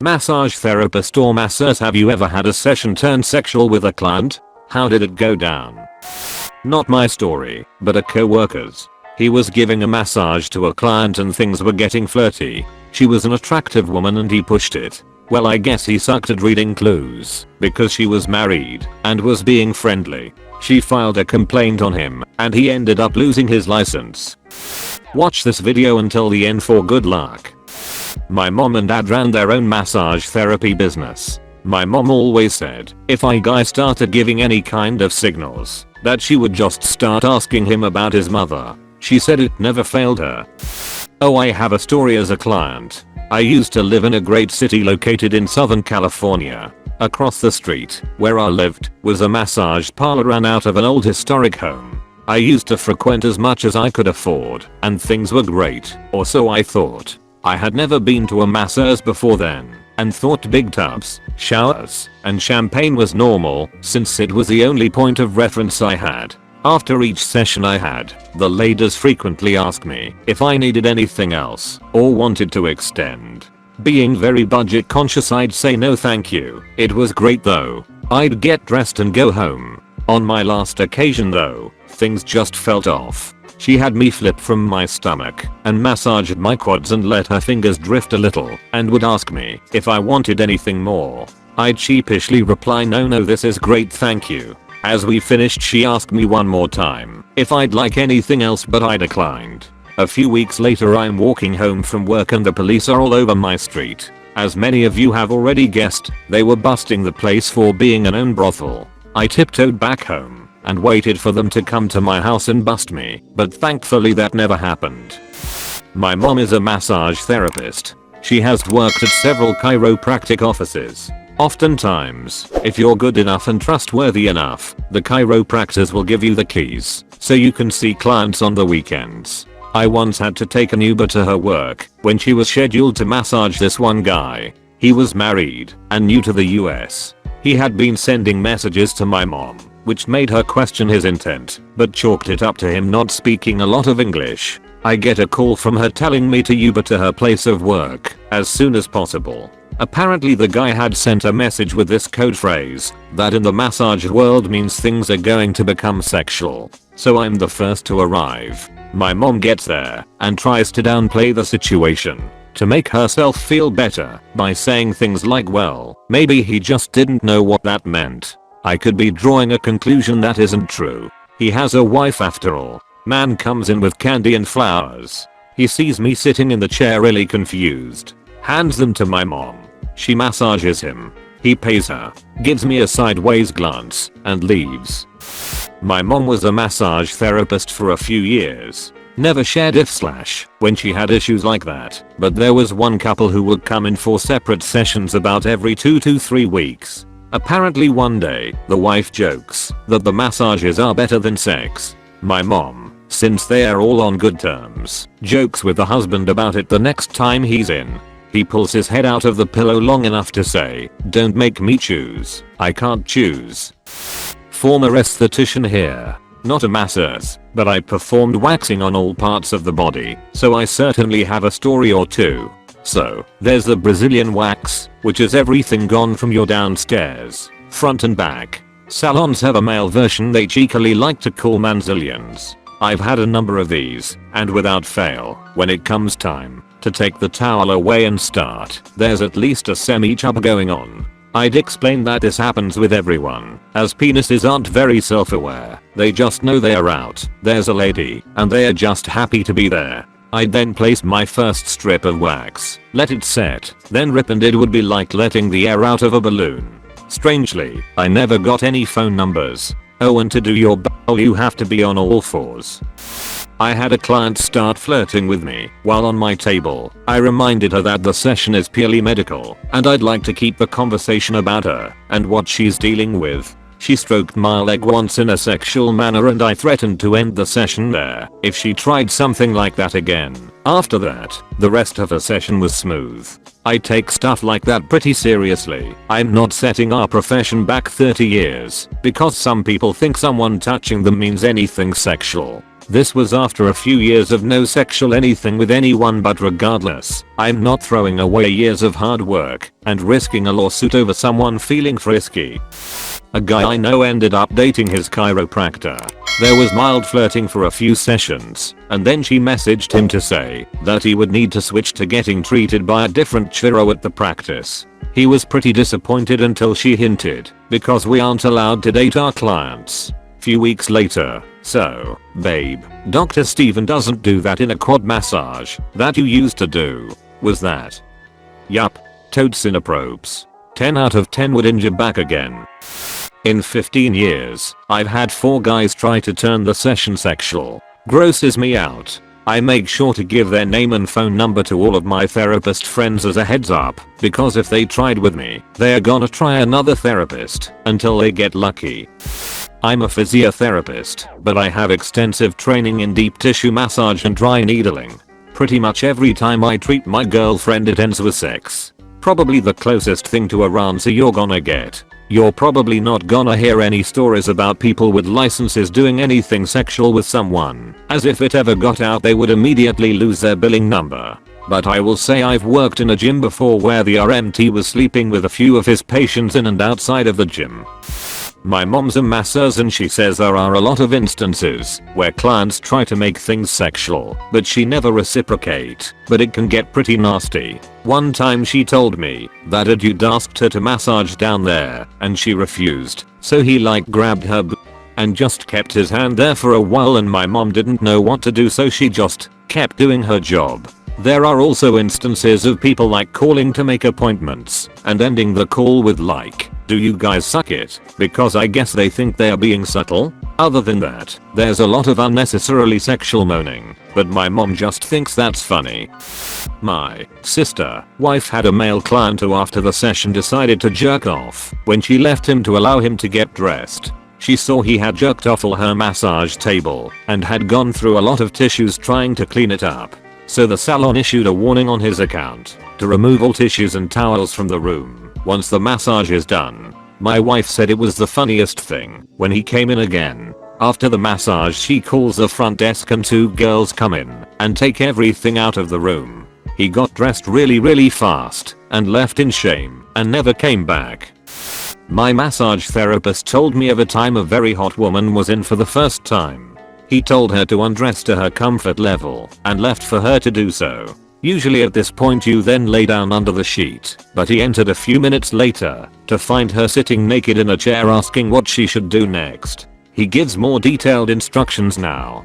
Massage therapist or masseuse, have you ever had a session turn sexual with a client? How did it go down? Not my story, but a co-worker's. He was giving a massage to a client and things were getting flirty. She was an attractive woman and he pushed it. Well, I guess he sucked at reading clues, because she was married and was being friendly. She filed a complaint on him and he ended up losing his license. Watch this video until the end for good luck. My mom and dad ran their own massage therapy business. My mom always said if a guy started giving any kind of signals, that she would just start asking him about his mother. She said it never failed her. Oh, I have a story as a client. I used to live in a great city located in Southern California. Across the street, where I lived, was a massage parlor run out of an old historic home. I used to frequent as much as I could afford, and things were great, or so I thought. I had never been to a masseuse before then, and thought big tubs, showers, and champagne was normal, since it was the only point of reference I had. After each session I had, the ladies frequently asked me if I needed anything else, or wanted to extend. Being very budget conscious, I'd say no thank you. It was great though. I'd get dressed and go home. On my last occasion though, things just felt off. She had me flip from my stomach and massaged my quads and let her fingers drift a little and would ask me if I wanted anything more. I'd sheepishly reply no, this is great thank you. As we finished she asked me one more time if I'd like anything else, but I declined. A few weeks later I'm walking home from work and the police are all over my street. As many of you have already guessed, they were busting the place for being an own brothel. I tiptoed back home and waited for them to come to my house and bust me, but thankfully that never happened. My mom is a massage therapist. She has worked at several chiropractic offices. Oftentimes, if you're good enough and trustworthy enough, the chiropractors will give you the keys, so you can see clients on the weekends. I once had to take an Uber to her work when she was scheduled to massage this one guy. He was married and new to the US. He had been sending messages to my mom, which made her question his intent, but chalked it up to him not speaking a lot of English. I get a call from her telling me to Uber to her place of work as soon as possible. Apparently the guy had sent a message with this code phrase that in the massage world means things are going to become sexual. So I'm the first to arrive. My mom gets there and tries to downplay the situation to make herself feel better by saying things like, well, maybe he just didn't know what that meant. I could be drawing a conclusion that isn't true. He has a wife after all. Man comes in with candy and flowers. He sees me sitting in the chair really confused. Hands them to my mom. She massages him. He pays her, gives me a sideways glance, and leaves. My mom was a massage therapist for a few years. Never shared when she had issues like that, but there was one couple who would come in for separate sessions about every 2 to 3 weeks. Apparently one day, the wife jokes that the massages are better than sex. My mom, since they are all on good terms, jokes with the husband about it the next time he's in. He pulls his head out of the pillow long enough to say, "Don't make me choose. I can't choose." Former esthetician here. Not a masseuse, but I performed waxing on all parts of the body, so I certainly have a story or two. So, there's the Brazilian wax, which is everything gone from your downstairs, front and back. Salons have a male version they cheekily like to call manzillions. I've had a number of these, and without fail, when it comes time to take the towel away and start, there's at least a semi-chub going on. I'd explain that this happens with everyone, as penises aren't very self-aware, they just know they're out, there's a lady, and they are just happy to be there. I'd then place my first strip of wax, let it set, then rip, and it would be like letting the air out of a balloon. Strangely, I never got any phone numbers. Oh, and to do your bowl you have to be on all fours. I had a client start flirting with me while on my table. I reminded her that the session is purely medical and I'd like to keep the conversation about her and what she's dealing with. She stroked my leg once in a sexual manner and I threatened to end the session there if she tried something like that again. After that, the rest of the session was smooth. I take stuff like that pretty seriously. I'm not setting our profession back 30 years because some people think someone touching them means anything sexual. This was after a few years of no sexual anything with anyone, but regardless, I'm not throwing away years of hard work and risking a lawsuit over someone feeling frisky. A guy I know ended up dating his chiropractor. There was mild flirting for a few sessions, and then she messaged him to say that he would need to switch to getting treated by a different chiro at the practice. He was pretty disappointed until she hinted, because we aren't allowed to date our clients. Few weeks later, so, babe, Dr. Steven doesn't do that in a quad massage that you used to do. Was that? Yup. Totes inappropriate. 10 out of 10 would injure back again. In 15 years, I've had 4 guys try to turn the session sexual. Grosses me out. I make sure to give their name and phone number to all of my therapist friends as a heads up, because if they tried with me, they're gonna try another therapist until they get lucky. I'm a physiotherapist, but I have extensive training in deep tissue massage and dry needling. Pretty much every time I treat my girlfriend it ends with sex. Probably the closest thing to a answer you're gonna get. You're probably not gonna hear any stories about people with licenses doing anything sexual with someone, as if it ever got out they would immediately lose their billing number. But I will say I've worked in a gym before where the RMT was sleeping with a few of his patients in and outside of the gym. My mom's a masseuse and she says there are a lot of instances where clients try to make things sexual, but she never reciprocate, but it can get pretty nasty. One time she told me that a dude asked her to massage down there and she refused, so he grabbed her and just kept his hand there for a while, and my mom didn't know what to do, so she just kept doing her job. There are also instances of people calling to make appointments and ending the call with "Do you guys suck it?" because I guess they think they are being subtle. Other than that, there's a lot of unnecessarily sexual moaning, but my mom just thinks that's funny. My sister wife had a male client who after the session decided to jerk off when she left him to allow him to get dressed. She saw he had jerked off on her massage table and had gone through a lot of tissues trying to clean it up. So the salon issued a warning on his account to remove all tissues and towels from the room once the massage is done. My wife said it was the funniest thing when he came in again. After the massage she calls the front desk and 2 girls come in and take everything out of the room. He got dressed really fast and left in shame and never came back. My massage therapist told me of a time a very hot woman was in for the first time. He told her to undress to her comfort level and left for her to do so. Usually at this point you then lay down under the sheet, but he entered a few minutes later to find her sitting naked in a chair asking what she should do next. He gives more detailed instructions now.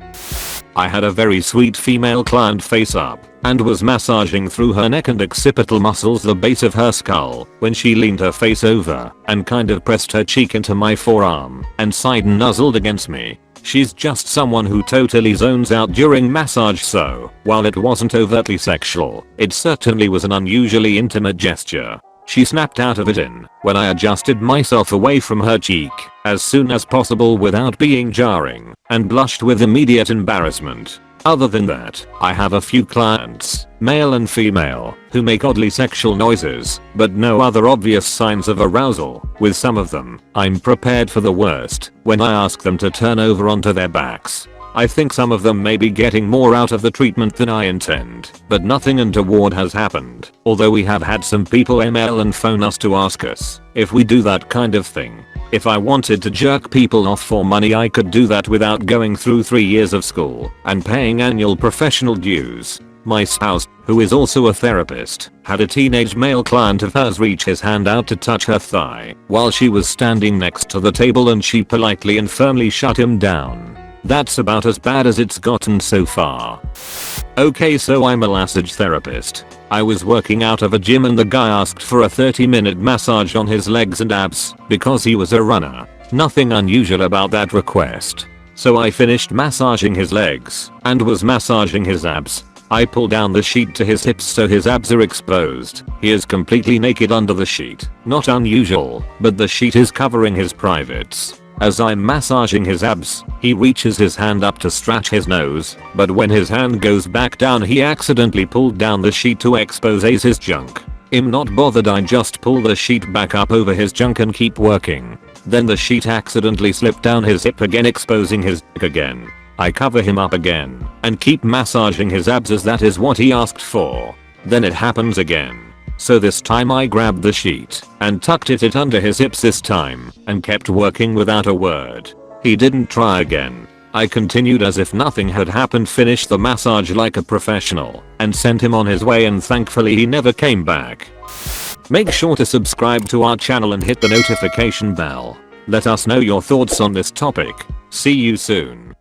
I had a very sweet female client face up and was massaging through her neck and occipital muscles the base of her skull when she leaned her face over and kind of pressed her cheek into my forearm and side nuzzled against me. She's just someone who totally zones out during massage, so while it wasn't overtly sexual, it certainly was an unusually intimate gesture. She snapped out of it when I adjusted myself away from her cheek as soon as possible without being jarring and blushed with immediate embarrassment. Other than that, I have a few clients, male and female, who make oddly sexual noises, but no other obvious signs of arousal. With some of them, I'm prepared for the worst when I ask them to turn over onto their backs. I think some of them may be getting more out of the treatment than I intend, but nothing untoward has happened, although we have had some people email and phone us to ask us if we do that kind of thing. If I wanted to jerk people off for money I could do that without going through 3 years of school and paying annual professional dues. My spouse, who is also a therapist, had a teenage male client of hers reach his hand out to touch her thigh while she was standing next to the table and she politely and firmly shut him down. That's about as bad as it's gotten so far. Okay, so I'm a massage therapist. I was working out of a gym and the guy asked for a 30-minute massage on his legs and abs because he was a runner. Nothing unusual about that request. So I finished massaging his legs and was massaging his abs. I pull down the sheet to his hips so his abs are exposed. He is completely naked under the sheet. Not unusual, but the sheet is covering his privates. As I'm massaging his abs, he reaches his hand up to scratch his nose, but when his hand goes back down he accidentally pulled down the sheet to expose his junk. I'm not bothered, I just pull the sheet back up over his junk and keep working. Then the sheet accidentally slipped down his hip again, exposing his dick again. I cover him up again and keep massaging his abs as that is what he asked for. Then it happens again. So this time I grabbed the sheet and tucked it under his hips this time and kept working without a word. He didn't try again. I continued as if nothing had happened, finished the massage like a professional, and sent him on his way, and thankfully he never came back. Make sure to subscribe to our channel and hit the notification bell. Let us know your thoughts on this topic. See you soon.